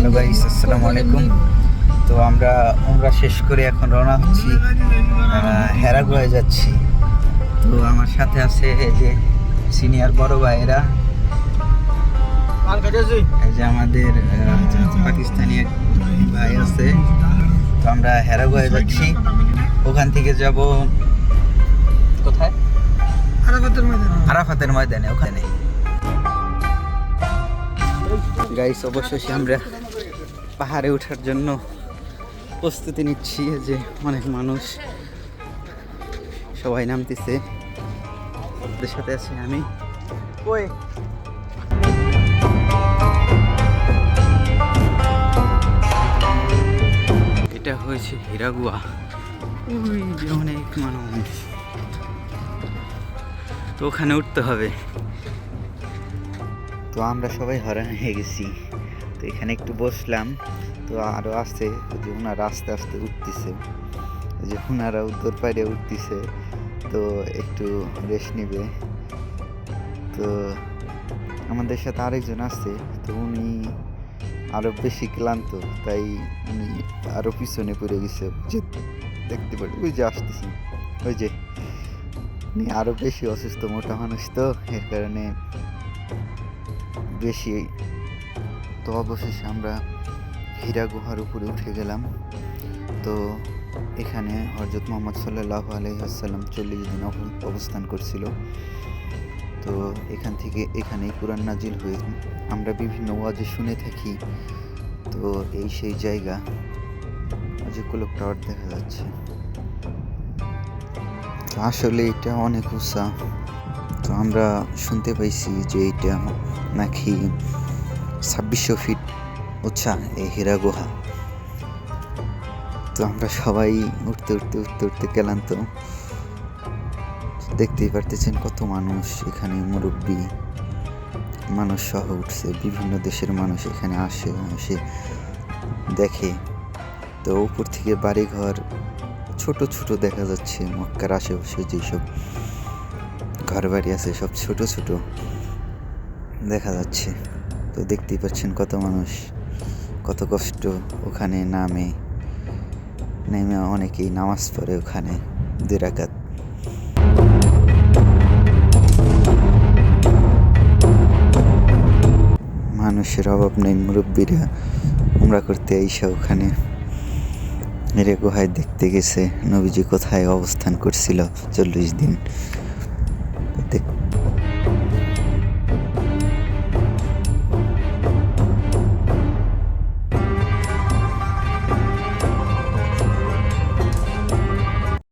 Hello guys, আসসালামু আলাইকুম। তো আমরা উমরা শেষ করে এখন রওনা হচ্ছি, হেরাগুয়ায় যাচ্ছি। তো আমার সাথে আছে এই যে সিনিয়র বড় ভাইয়েরা, এই যে আমাদের পাকিস্তানি এক ভাই আছে। তো আমরা হেরাগুয়ায় যাচ্ছি, ওখান থেকে যাব কোথায়? আরাফাতের ময়দানে। ওখানে গাইস অবশেষে আমরা পাহাড়ে ওঠার জন্য প্রস্তুতি নিচ্ছি। যে অনেক মানুষ সবাই নামতেছে, ওদের সাথে আছি আমি। ওই এটা হয়েছে হেরাগুয়া, ওই যে অনেক মানুষ। তো ওখানে উঠতে হবে। তো আমরা সবাই হয়রান হয়ে গেছি। তো এখানে একটু বসলাম। তো আরও আছে যে ওনারা আস্তে আস্তে উঠতেছে, যে ওনারা উত্তর পাড়ে উঠতেছে। তো একটু রেস্ট নিবে। তো আমাদের সাথে আরেকজন আছে, তো উনি আরও বেশি ক্লান্ত, তাই উনি আরও পিছনে পড়ে গেছে। যে দেখতে পারি ওই যে আসতেছে, ওই যে উনি আরও বেশি অসুস্থ, মোটা মানুষ, তো এর কারণে বেশি। তো অবশেষে আমরা হীরা গুহার উপরে উঠে গেলাম। তো এখানে হযরত মুহাম্মদ সাল্লাল্লাহু আলাইহি ওয়াসাল্লাম 40 দিন অবস্থান করছিল। তো এখান থেকে এখানেই কুরআন নাজিল হয়ে, আমরা বিভিন্ন ওয়াজে শুনে থাকি। তো এই সেই জায়গা, যে ক্লক টাওয়ার দেখা যাচ্ছে। তো আসলে এটা অনেক উঁচা। তো আমরা শুনতে পাইছি যে এটা নাকি 2600 ফিট উঁচা এই হীরা গুহা। তো আমরা সবাই উঠতে উঠতে উঠতে উঠতে ক্লান্ত। দেখতেই পারতেছেন কত মানুষ এখানে, মুরব্বী মানুষ সহ উঠছে। বিভিন্ন দেশের মানুষ এখানে এসে দেখে। তো উপর থেকে বাড়িঘর ছোট ছোট দেখা যাচ্ছে। মক্কার আশেপাশে যেসব ঘর বাড়ি আছে সব ছোট ছোট দেখা যাচ্ছে। তো দেখতেই পাচ্ছেন কত মানুষ, কত কষ্ট ওখানে নেমে অনেকেই নামাজ পড়ে ওখানে 2 রাকাত। মানুষের অভাব নেই, মুরব্বীরা উমরা করতে আইসা ওখানে হীরা গুহায় দেখতে গেছে নবীজি কোথায় অবস্থান করছিল 40 দিন।